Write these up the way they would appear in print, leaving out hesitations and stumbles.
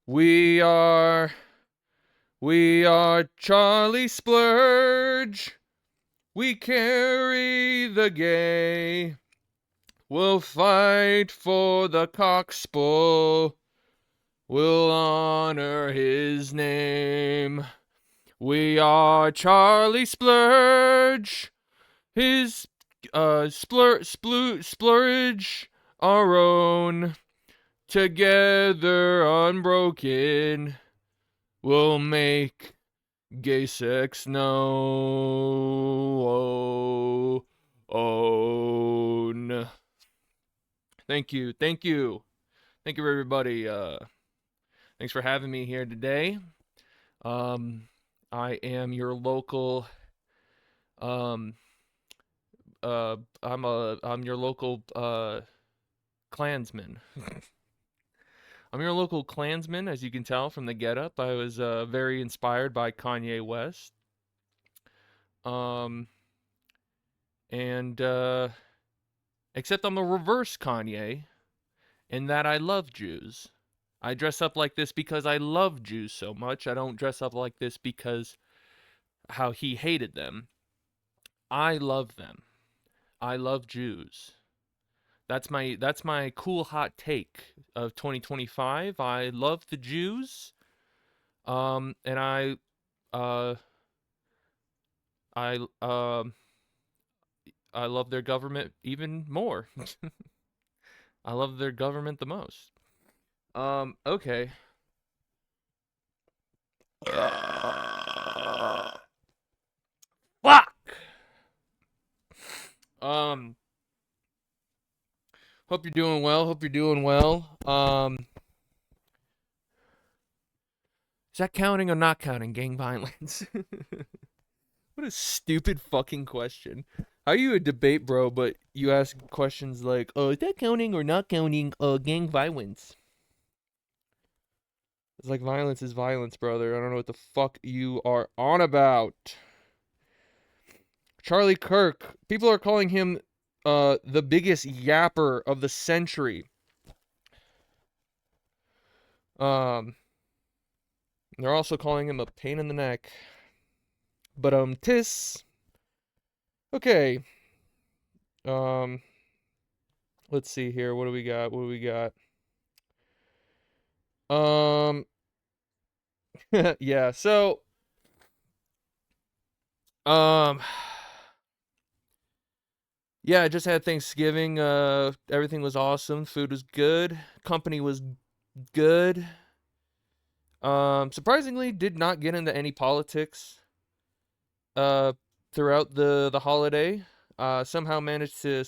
We are, we are Charlie Splurge. We carry the gay. We'll fight for the coxbull. We'll honor his name. We are Charlie Splurge. His splurge our own. Together unbroken. We'll make gay sex no own. Thank you, everybody. Thanks for having me here today. Um, I am your local. Um, I'm your local Klansman. I'm your local Klansman, as you can tell from the getup. I was very inspired by Kanye West. Um, and except I'm a reverse Kanye in that I love Jews. I dress up like this because I love Jews so much. I don't dress up like this because how he hated them. I love them. I love Jews. That's my cool hot take of 2025. I love the Jews. And uh I I love their government even more. I love their government the most. Okay. Fuck. Um, hope you're doing well. Hope you're doing well. Is that counting or not counting gang violence? What a stupid fucking question. How are you a debate bro, but you ask questions like, "Oh, is that counting or not counting gang violence?" It's like violence is violence, brother. I don't know what the fuck you are on about. Charlie Kirk. People are calling him the biggest yapper of the century. Um they're also calling him a pain in the neck. But tis okay. Um let's see here. What do we got? What do we got? Um yeah, so um yeah, I just had Thanksgiving. Everything was awesome. Food was good. Company was good. Surprisingly did not get into any politics uh throughout the holiday. Somehow managed to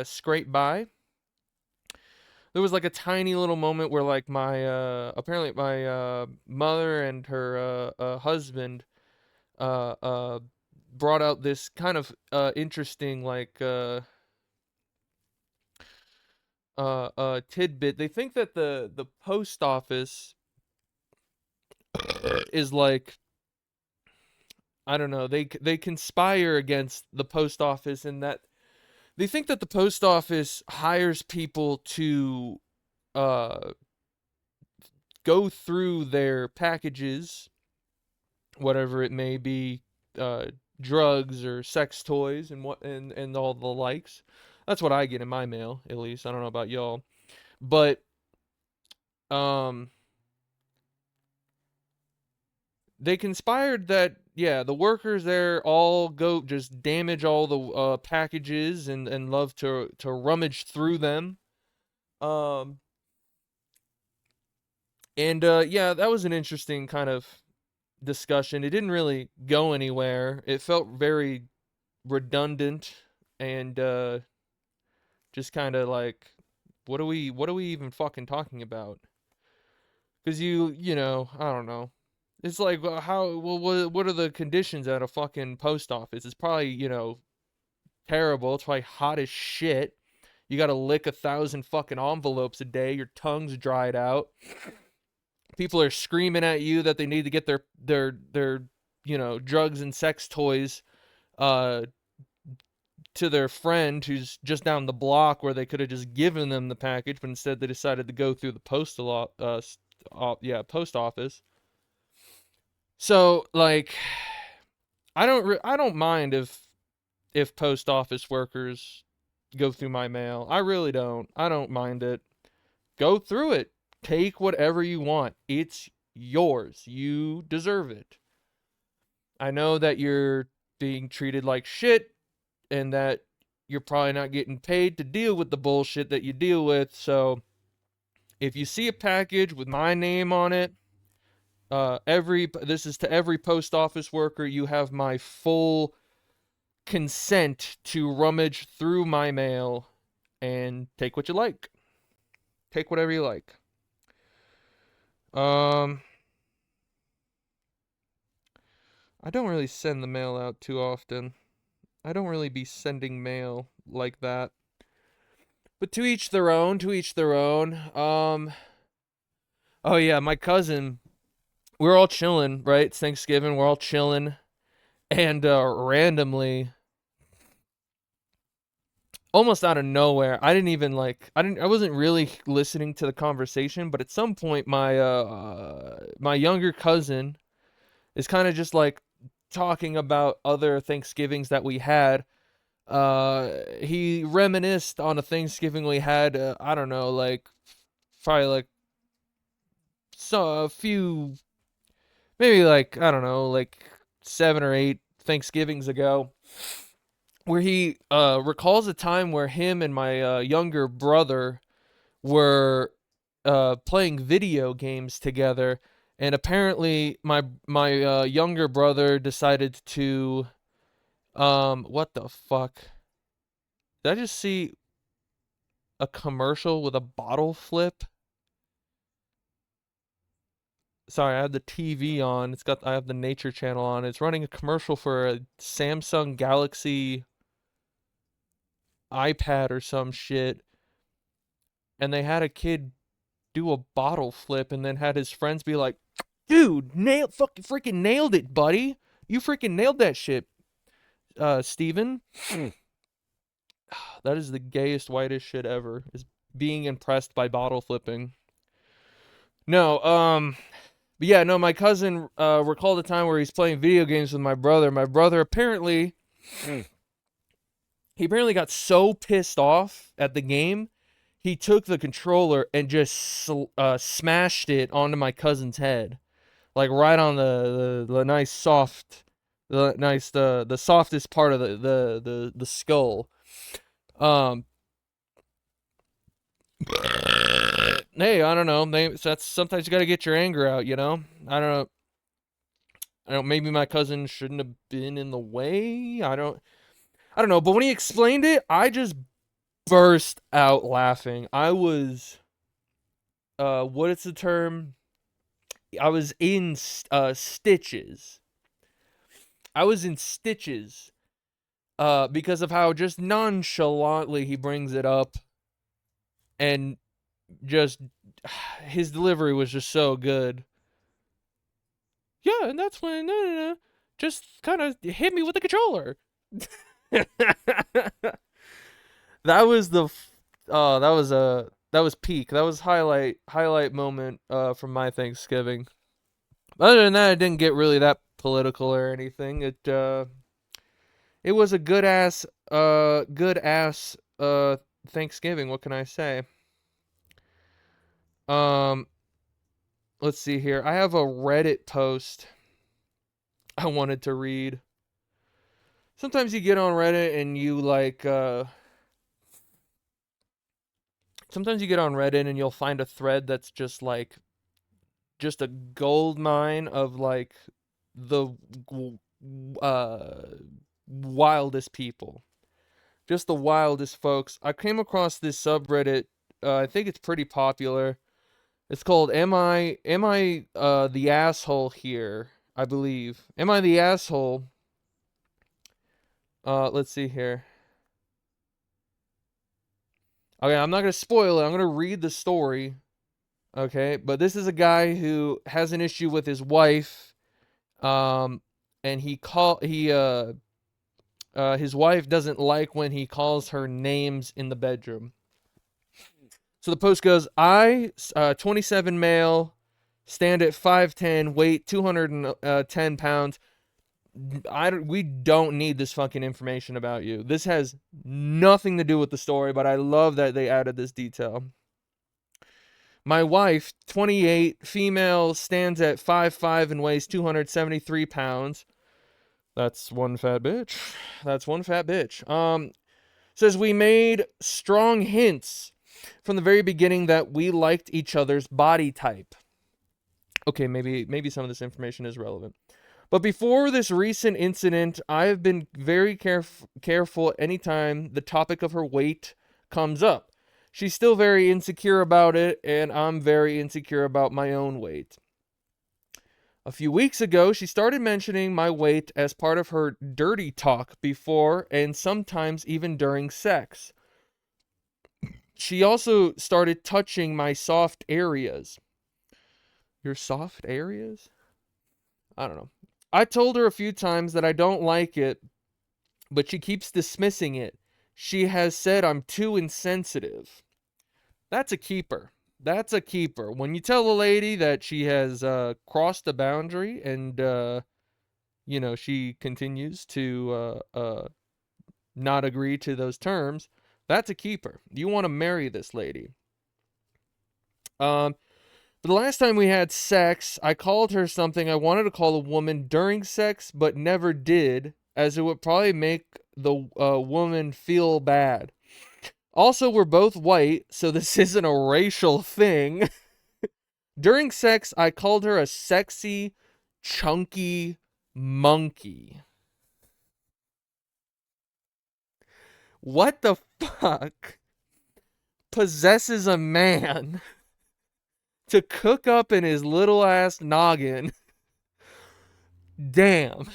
scrape by. There was like a tiny little moment where like my apparently my mother and her husband uh uh brought out this kind of interesting like tidbit. They think that the post office is like, I don't know, they conspire against the post office in that they think that the post office hires people to uh go through their packages, whatever it may be, uh, drugs or sex toys and and all the likes. That's what I get in my mail, at least. I don't know about y'all, but um, they conspired that yeah, the workers there all go just damage all the packages and love to rummage through them. Um, and yeah, that was an interesting kind of discussion. It didn't really go anywhere. It felt very redundant and just kind of like what are we even fucking talking about? Cuz I don't know. It's like how well what are the conditions at a fucking post office? It's probably, terrible. It's probably hot as shit. You got to lick 1,000 fucking envelopes a day. Your tongue's dried out. People are screaming at you that they need to get their drugs and sex toys uh to their friend who's just down the block where they could have just given them the package, but instead they decided to go through the postal post office. So like, I don't mind if post office workers go through my mail. I really don't. I don't mind it. Go through it. Take whatever you want. It's yours. You deserve it. I know that you're being treated like shit and that you're probably not getting paid to deal with the bullshit that you deal with. So if you see a package with my name on it, this is to every post office worker, you have my full consent to rummage through my mail and take what you like. Take whatever you like. I don't really send the mail out too often. I don't really be sending mail like that. But to each their own, to each their own. Oh yeah, my cousin, we're all chilling, right? It's Thanksgiving, we're all chilling. And randomly, almost out of nowhere, I wasn't really listening to the conversation, but at some point my younger cousin is kind of just like talking about other Thanksgivings that we had. He reminisced on a Thanksgiving we had, I don't know, like probably like a few, maybe like, I don't know, like 7 or 8 Thanksgivings ago, where he recalls a time where him and my younger brother were playing video games together, and apparently my younger brother decided to what the fuck? Did I just see a commercial with a bottle flip? Sorry, I have the TV on. I have the Nature Channel on. It's running a commercial for a Samsung Galaxy iPad or some shit, and they had a kid do a bottle flip and then had his friends be like, "Dude, fucking freaking nailed it, buddy. You freaking nailed that shit, Steven." That is the gayest, whitest shit ever, is being impressed by bottle flipping. No, but yeah, no, my cousin recalled a time where he's playing video games with my brother. My brother apparently he apparently got so pissed off at the game, he took the controller and just smashed it onto my cousin's head, like right on the nice soft, the softest part of the skull. Hey, I don't know. That's sometimes you got to get your anger out, you know. I don't know. Maybe my cousin shouldn't have been in the way. I don't know. But when he explained it, I just burst out laughing. I was, what is the term? I was in stitches. I was in stitches, because of how just nonchalantly he brings it up, and just his delivery was just so good. Yeah, and that's when just kind of hit me with the controller. That was that was peak. That was highlight moment from my Thanksgiving. Other than that, it didn't get really that political or anything. It was a good ass Thanksgiving. What can I say? Let's see here. I have a Reddit post I wanted to read. Sometimes you get on Reddit and you like sometimes you get on Reddit and you'll find a thread that's just like just a gold mine of like the wildest people. Just the wildest folks. I came across this subreddit. I think it's pretty popular. It's called Am I the asshole here? I believe. Am I the asshole? Let's see here. Okay, I'm not gonna spoil it. I'm gonna read the story. Okay, but this is a guy who has an issue with his wife, and his wife doesn't like when he calls her names in the bedroom. So the post goes, I, 27 male, stand at 5'10", weight 210 pounds. We don't need this fucking information about you. This has nothing to do with the story, but I love that they added this detail. My wife, 28, female, stands at 5'5" and weighs 273 pounds. That's one fat bitch. That's one fat bitch. Says we made strong hints from the very beginning that we liked each other's body type. Okay, maybe some of this information is relevant. But before this recent incident, I have been very careful anytime the topic of her weight comes up. She's still very insecure about it, and I'm very insecure about my own weight. A few weeks ago, she started mentioning my weight as part of her dirty talk before and sometimes even during sex. She also started touching my soft areas. Your soft areas? I don't know. I told her a few times that I don't like it, but she keeps dismissing it. She has said I'm too insensitive. That's a keeper. That's a keeper. When you tell a lady that she has crossed a boundary and, she continues to not agree to those terms, that's a keeper. You want to marry this lady. The last time we had sex, I called her something I wanted to call a woman during sex, but never did, as it would probably make the woman feel bad. Also, we're both white, so this isn't a racial thing. During sex, I called her a sexy, chunky monkey. What the fuck possesses a man to cook up in his little ass noggin? Damn.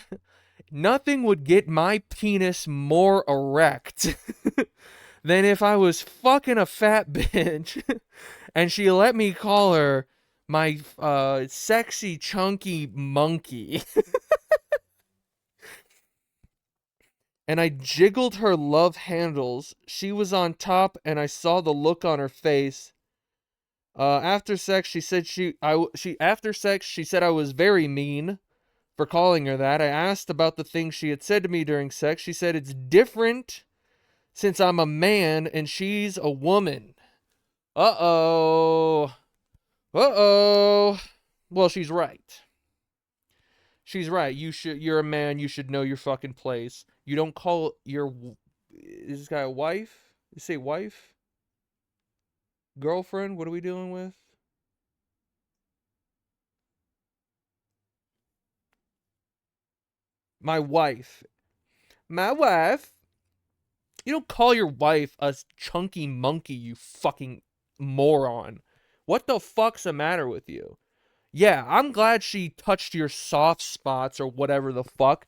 Nothing would get my penis more erect than if I was fucking a fat bitch and she let me call her my sexy, chunky monkey. And I jiggled her love handles. She was on top, and I saw the look on her face. After sex, she said she said I was very mean for calling her that. I asked about the things she had said to me during sex. She said it's different since I'm a man and she's a woman. Uh-oh. Uh-oh. Well, she's right. She's right. You're a man. You should know your fucking place. You don't call your... Is this guy a wife? You say wife? Girlfriend? What are we dealing with? My wife. My wife? You don't call your wife a chunky monkey, you fucking moron. What the fuck's the matter with you? Yeah, I'm glad she touched your soft spots or whatever the fuck.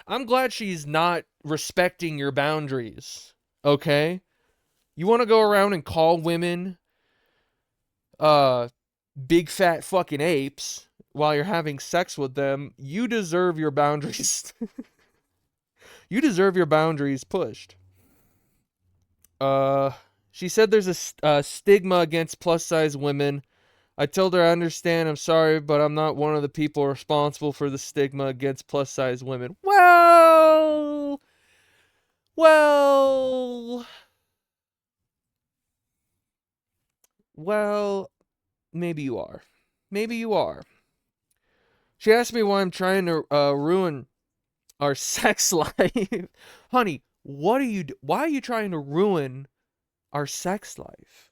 I'm glad she's not respecting your boundaries. Okay? You want to go around and call women big fat fucking apes while you're having sex with them, you deserve your boundaries. You deserve your boundaries pushed. She said there's a stigma against plus size women. I told her I understand, I'm sorry, but I'm not one of the people responsible for the stigma against plus size women. Well, maybe you are. Maybe you are. She asked me why I'm trying to ruin our sex life. Honey, why are you trying to ruin our sex life?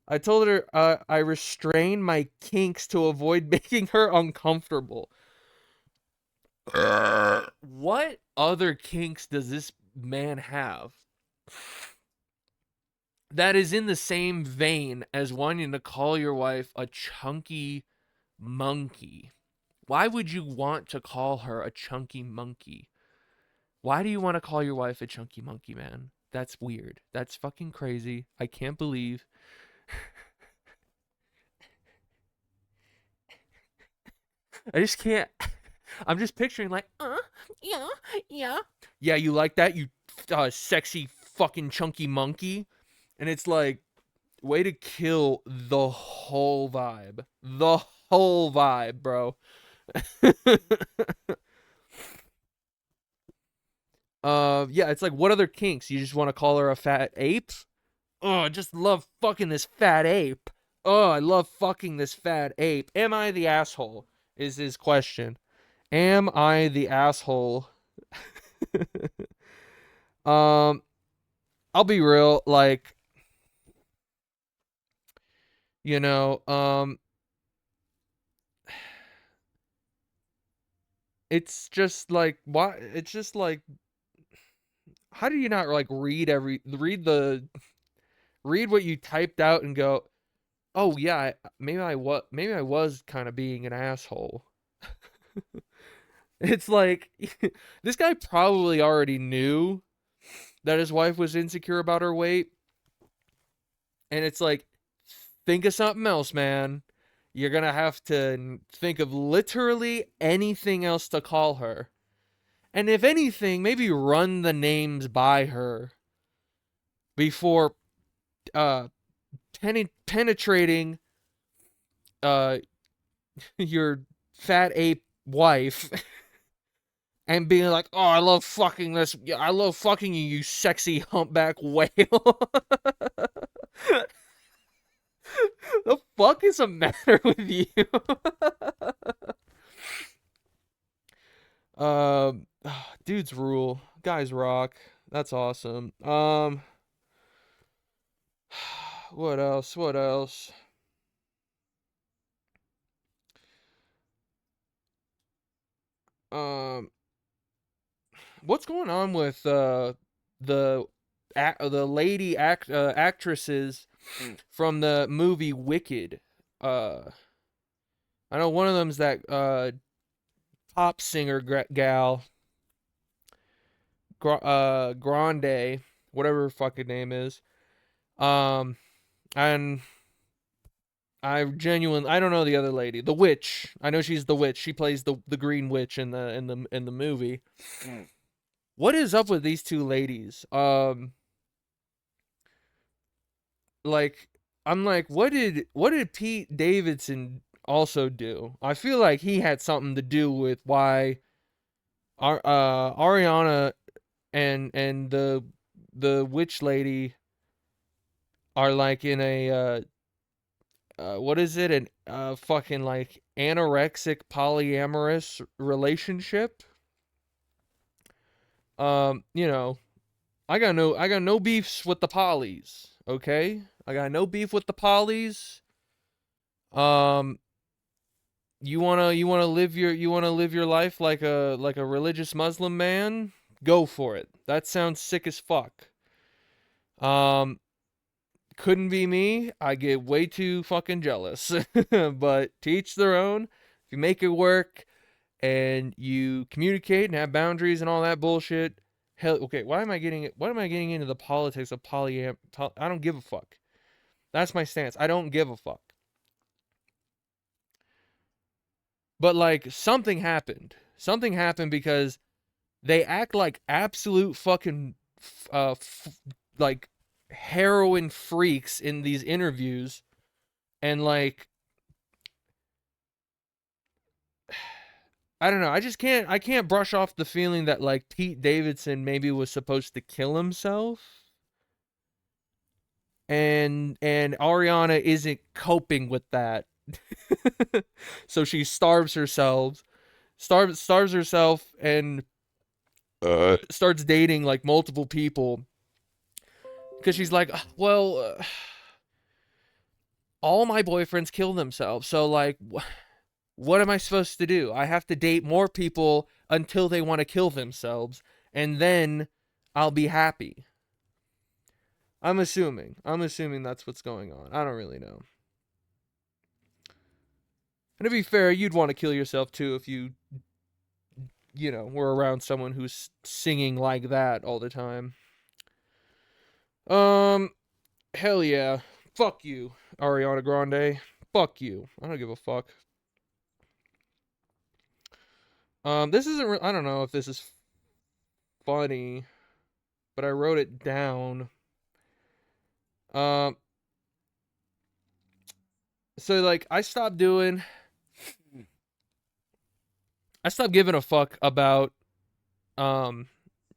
I told her I restrain my kinks to avoid making her uncomfortable. What other kinks does this man have that is in the same vein as wanting to call your wife a chunky monkey? Why would you want to call her a chunky monkey? Why do you want to call your wife a chunky monkey, man? That's weird. That's fucking crazy. I can't believe. I just can't. I'm just picturing like, yeah, yeah. Yeah, you like that, you sexy fucking chunky monkey? And it's like, way to kill the whole vibe. The whole vibe, bro. Yeah, it's like, what other kinks? You just want to call her a fat ape? Oh, I just love fucking this fat ape. Oh, I love fucking this fat ape. Am I the asshole? Is his question. Am I the asshole? um, I'll be real, like, you know, it's just like, why? It's just like, how do you not like read what you typed out and go, oh yeah, maybe I was kind of being an asshole. It's like this guy probably already knew that his wife was insecure about her weight, and it's like, think of something else, man. You're gonna have to think of literally anything else to call her. And if anything, maybe run the names by her before uh penetrating uh your fat ape wife and being like, "Oh, I love fucking this. I love fucking you, you sexy humpback whale." The fuck is the matter with you? um, Dudes rule. Guys rock. That's awesome. What else? What else? Um, what's going on with the the lady actresses from the movie Wicked? Uh, I know one of them's that pop singer gal, Grande, whatever her fucking name is. Um, and I don't know the other lady, the witch. I know she's the witch. She plays the green witch in the movie. What is up with these two ladies? Like, I'm like, what did Pete Davidson also do? I feel like he had something to do with why Ariana and the witch lady are like in a what is it, an fucking like anorexic polyamorous relationship. You know, I got no beefs with the polys, okay? I got no beef with the polys. Um, you wanna live your life like a religious Muslim man? Go for it. That sounds sick as fuck. Um, couldn't be me. I get way too fucking jealous. But to each their own. If you make it work and you communicate and have boundaries and all that bullshit, hell, okay. Why am I getting into the politics of I don't give a fuck. That's my stance. I don't give a fuck. But like, something happened. Something happened because they act like absolute fucking like heroin freaks in these interviews, and like, I don't know. I can't brush off the feeling that like Pete Davidson maybe was supposed to kill himself, and Ariana isn't coping with that. So she starves herself and starts dating like multiple people because she's like, well, all my boyfriends kill themselves. So like, what am I supposed to do? I have to date more people until they want to kill themselves, and then I'll be happy. I'm assuming. I'm assuming that's what's going on. I don't really know. And to be fair, you'd want to kill yourself too if you know, were around someone who's singing like that all the time. Um, Hell yeah. Fuck you, Ariana Grande. Fuck you. I don't give a fuck. This isn't. I don't know if this is funny, but I wrote it down. Um, So like I stopped giving a fuck about um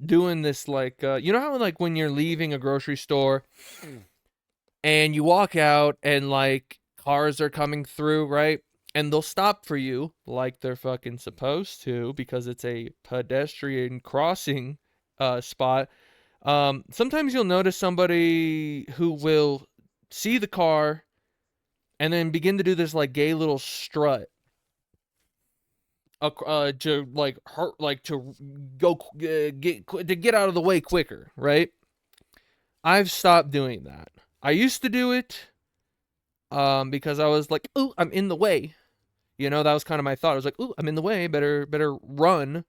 doing this like you know how like when you're leaving a grocery store and you walk out and like cars are coming through, right? And they'll stop for you like they're fucking supposed to because it's a pedestrian crossing spot. Sometimes you'll notice somebody who will see the car and then begin to do this like gay little strut to like hurt like to go get out of the way quicker, right? I've stopped doing that. I used to do it because I was like, "Ooh, I'm in the way." You know, that was kind of my thought. I was like, "Ooh, I'm in the way. Better run."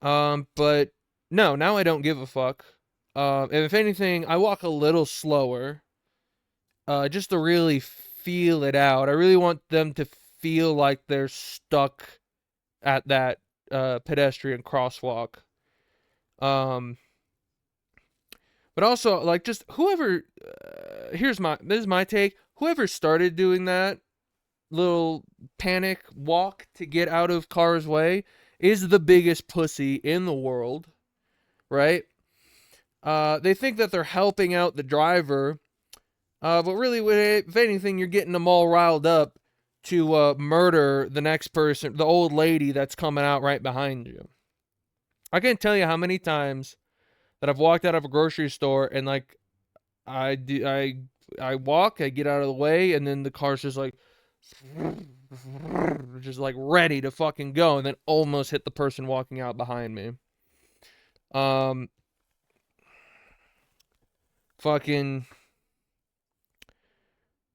But no, now I don't give a fuck. And if anything, I walk a little slower, just to really feel it out. I really want them to feel like they're stuck at that pedestrian crosswalk. Um, but also like just whoever. This is my take. Whoever started doing that little panic walk to get out of car's way is the biggest pussy in the world, right? They think that they're helping out the driver, but really, if anything, you're getting them all riled up to murder the next person, the old lady that's coming out right behind you. I can't tell you how many times that I've walked out of a grocery store and like I walk, I get out of the way, and then the car's just like ready to fucking go, and then almost hit the person walking out behind me. Um, fucking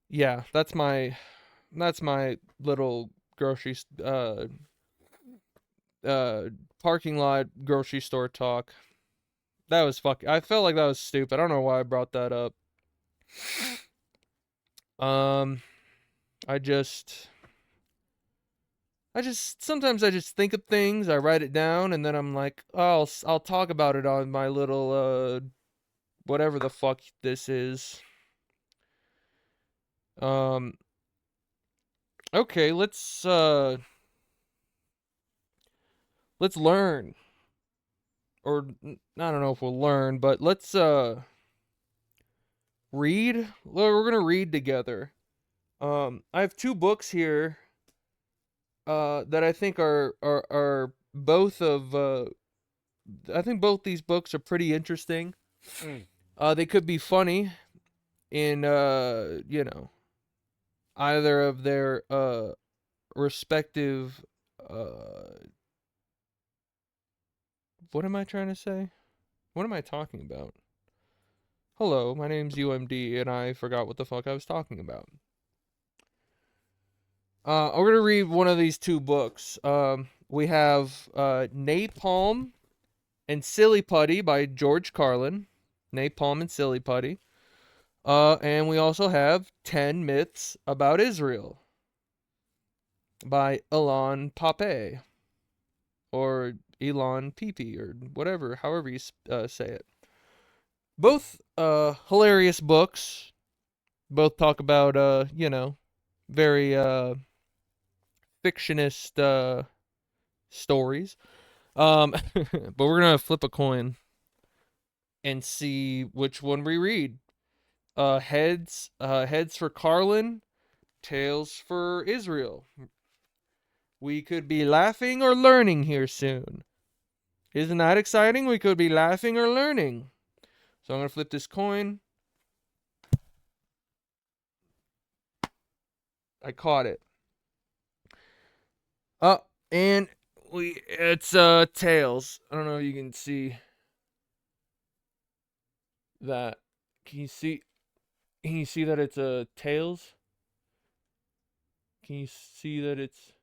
yeah, that's my little grocery uh parking lot grocery store talk. That was fucking. I felt like that was stupid. I don't know why I brought that up. Um, I just sometimes I just think of things, I write it down, and then I'm like, oh, I'll talk about it on my little whatever the fuck this is. Um, okay, let's learn, or I don't know if we'll learn, but let's read. Well, we're gonna read together. I have two books here that I think are both of I think both these books are pretty interesting. They could be funny in either of their respective what am I trying to say? What am I talking about? Hello, my name's UMD and I forgot what the fuck I was talking about. I'm gonna read one of these two books. We have Napalm and Silly Putty by George Carlin. Napalm and Silly Putty. And we also have 10 Myths About Israel by Elon Pape or Elon Pepe or whatever, however you say it. Both hilarious books. Both talk about very fictionist stories. But we're gonna flip a coin and see which one we read. Heads for Carlin, tails for Israel. We could be laughing or learning here soon. Isn't that exciting? We could be laughing or learning. So I'm gonna flip this coin. I caught it. Oh, and it's tails. I don't know if you can see that. Can you see that it's tails? Can you see that it's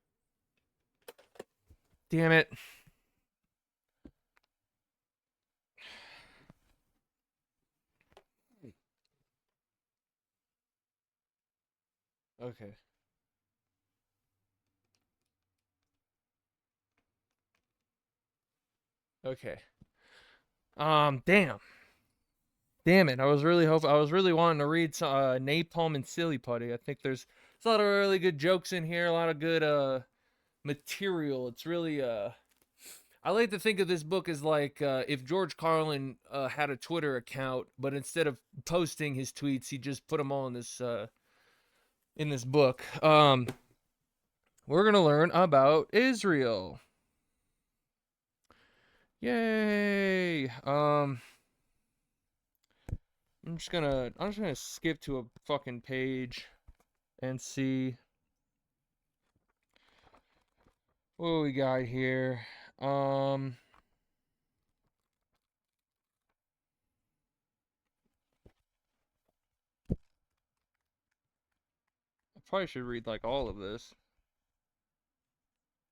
damn it. Okay. Okay. Damn. Damn it. I was really wanting to read some, Napalm and Silly Putty. I think there's a lot of really good jokes in here, a lot of good material. It's really I like to think of this book as like if George Carlin had a Twitter account, but instead of posting his tweets, he just put them all in this book. We're gonna learn about Israel. Yay! I'm just gonna skip to a fucking page and see what we got here. Um, I probably should read like all of this.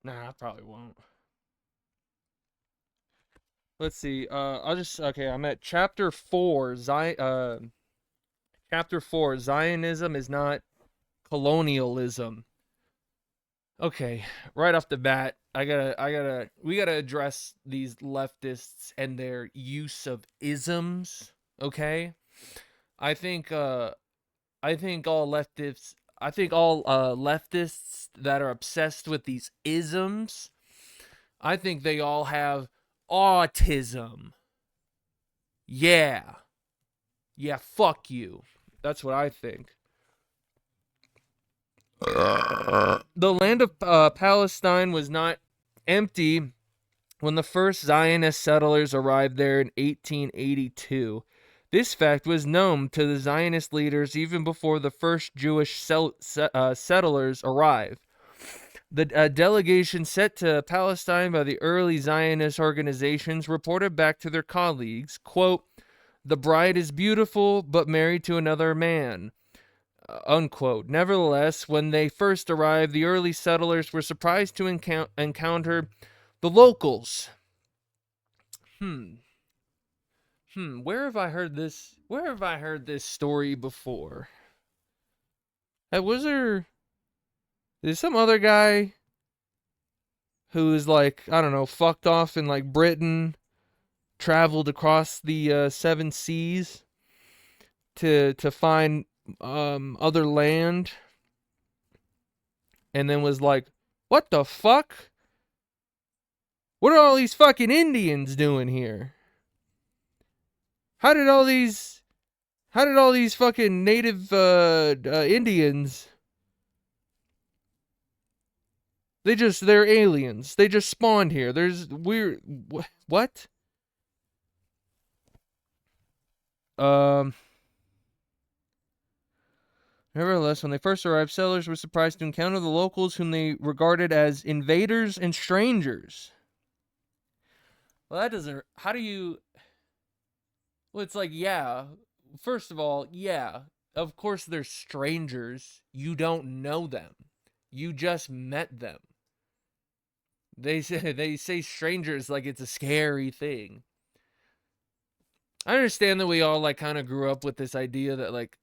Nah, I probably won't. Let's see. Okay. I'm at chapter 4. Chapter 4. Zionism is not colonialism. Okay, right off the bat, we gotta address these leftists and their use of isms. Okay, I think, I think all leftists, I think all leftists that are obsessed with these isms, I think they all have autism. Yeah, yeah, fuck you. That's what I think. The land of Palestine was not empty when the first Zionist settlers arrived there in 1882. This fact was known to the Zionist leaders even before the first Jewish settlers arrived. The delegation sent to Palestine by the early Zionist organizations reported back to their colleagues, quote, "The bride is beautiful, but married to another man." Unquote. Nevertheless, when they first arrived, the early settlers were surprised to encounter the locals. Where have I heard this? Where have I heard this story before? Was there? Is some other guy who is like, I don't know, fucked off in like Britain, traveled across the 7 seas to find other land, and then was like, what the fuck? What are all these fucking Indians doing here? How did all these fucking native Indians, they're aliens. They just spawned here. There's weird what? Um Nevertheless, when they first arrived, settlers were surprised to encounter the locals whom they regarded as invaders and strangers. Well, that doesn't how do you well, it's like, yeah. First of all, yeah, of course they're strangers. You don't know them. You just met them. They say strangers like it's a scary thing. I understand that we all like kind of grew up with this idea that like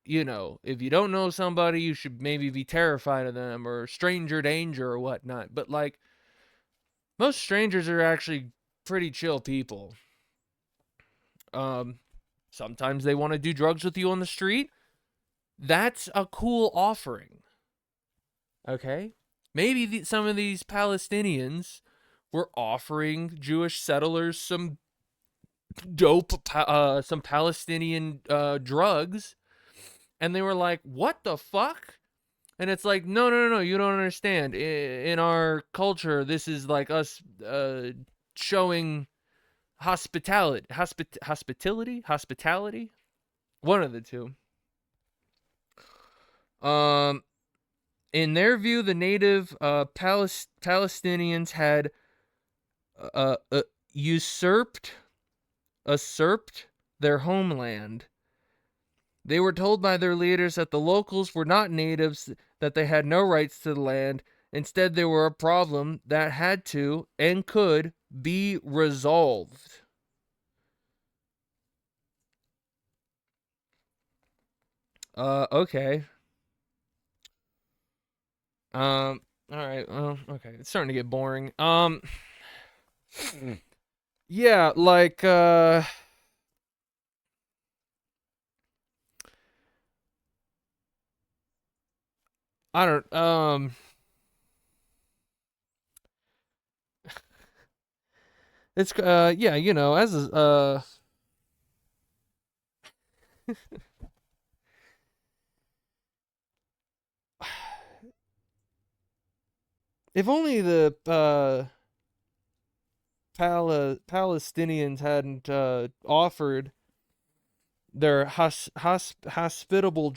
if you don't know somebody, you should maybe be terrified of them or stranger danger or whatnot. But like most strangers are actually pretty chill people. Sometimes they want to do drugs with you on the street. That's a cool offering. Okay? Maybe some of these Palestinians were offering Jewish settlers some dope, some Palestinian drugs, and they were like, "What the fuck?" And it's like, no, you don't understand. In our culture, this is like us showing hospitality, one of the two. In their view, the native Palestinians had usurped their homeland. They were told by their leaders that the locals were not natives, that they had no rights to the land. Instead, they were a problem that had to and could be resolved. Okay. All right. Well, okay. It's starting to get boring. Yeah, like, I don't it's yeah, as a, if only the Palestinians hadn't offered their hospitable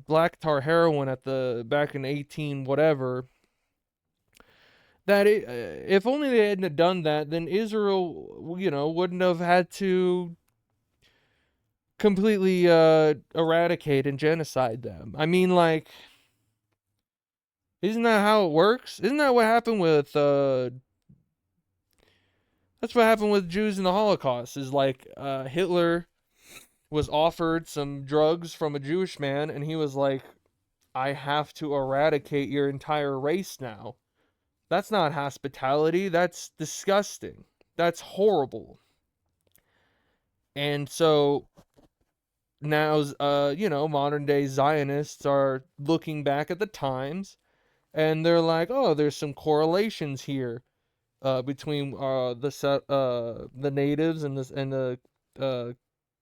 black tar heroin at the back in 18 whatever, if only they hadn't done that, then Israel, wouldn't have had to completely eradicate and genocide them. I mean, like, isn't that how it works? Isn't that what happened with that's what happened with Jews in the Holocaust? Is like Hitler was offered some drugs from a Jewish man, and he was like, I have to eradicate your entire race now. That's not hospitality. That's disgusting. That's horrible. And so now, modern day Zionists are looking back at the times, and they're like, oh, there's some correlations here between the natives and the uh,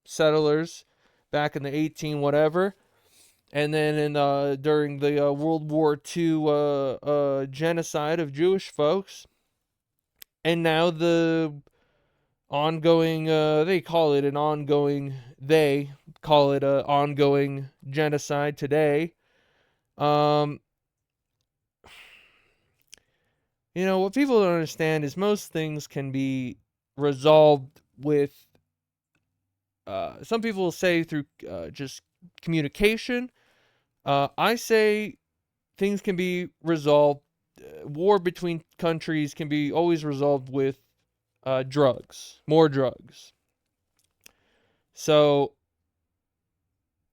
settlers back in the 18 whatever, and then during the World War II genocide of Jewish folks, and now the ongoing they call it a ongoing genocide today. Um, what people don't understand is most things can be resolved with. Some people say through just communication. I say things can be resolved. War between countries can be always resolved with drugs, more drugs. So,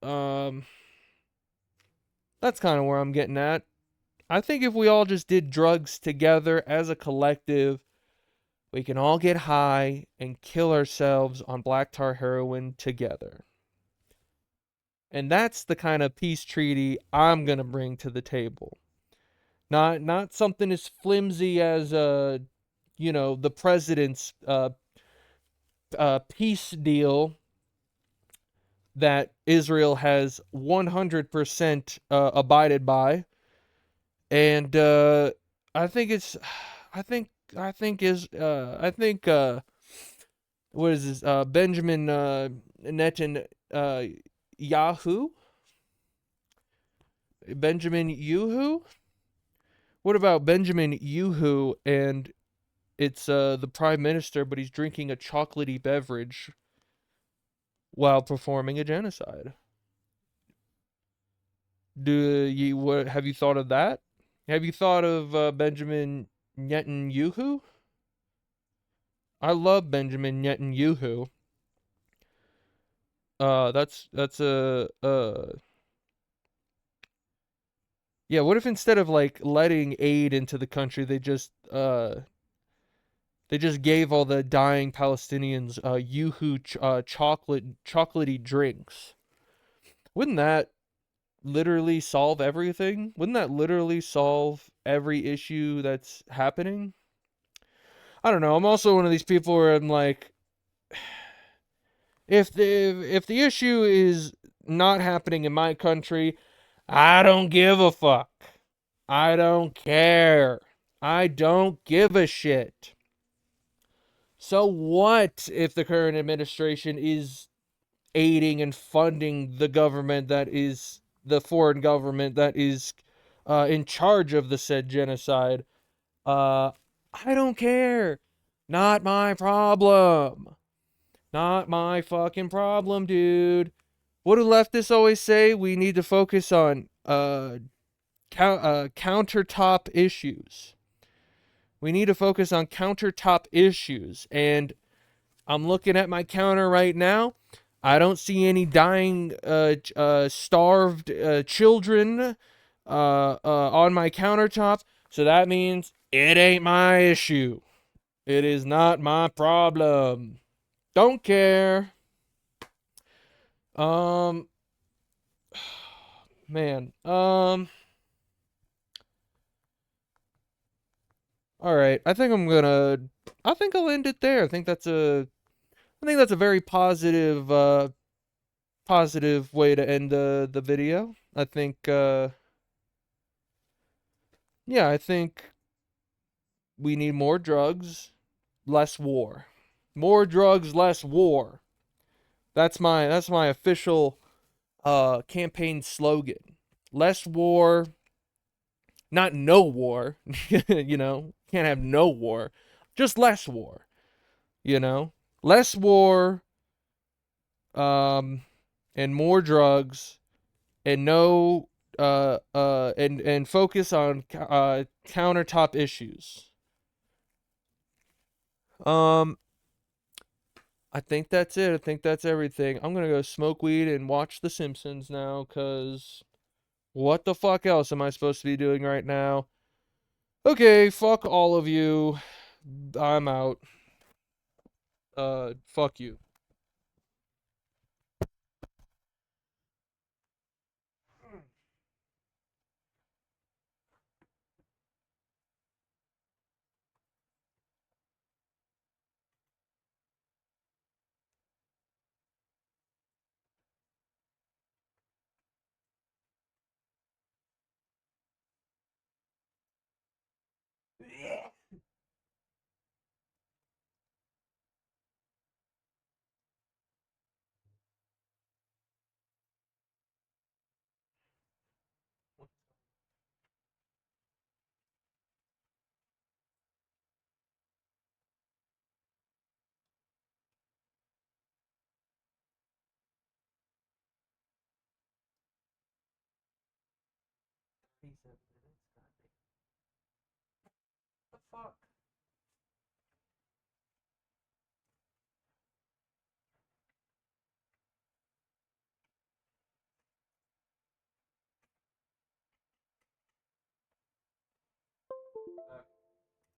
um, that's kind of where I'm getting at. I think if we all just did drugs together as a collective, we can all get high and kill ourselves on black tar heroin together. And that's the kind of peace treaty I'm going to bring to the table. Not something as flimsy as the president's peace deal that Israel has 100% abided by, and I think it's, I think what is this? Benjamin Netanyahu, Yahoo, Benjamin Yuhu. What about Benjamin Yuhu and it's the prime minister, but he's drinking a chocolatey beverage while performing a genocide. Have you thought of that? Have you thought of Benjamin Netanyahu? I love Benjamin Netanyahu. That's a yeah. What if instead of like letting aid into the country, they just gave all the dying Palestinians Yoo-hoo chocolatey drinks? Wouldn't that literally solve everything? Wouldn't that literally solve every issue that's happening? I don't know. I'm also one of these people where I'm like, if the issue is not happening in my country, I don't give a fuck. I don't care. I don't give a shit. So what if the current administration is aiding and funding the government that is the foreign government that is in charge of the said genocide? Uh, I don't care. Not my problem. Not my fucking problem, dude. What do leftists always say? We need to focus on countertop issues. We need to focus on countertop issues. And I'm looking at my counter right now. I don't see any dying, starved children on my countertop. So that means it ain't my issue. It is not my problem. Don't care. Um, man. All right. I think I'll end it there. I think that's a very positive way to end the video. I think yeah, I think we need more drugs, less war. More drugs, less war. That's my official campaign slogan. Less war, not no war. You know, can't have no war. Just less war, you know? Less war, um and more drugs, and no and focus on countertop issues. Um I think that's it. I think that's everything. I'm gonna go smoke weed and watch The Simpsons now, cause what the fuck else am I supposed to be doing right now? Okay, fuck all of you. I'm out. Fuck you. The fuck?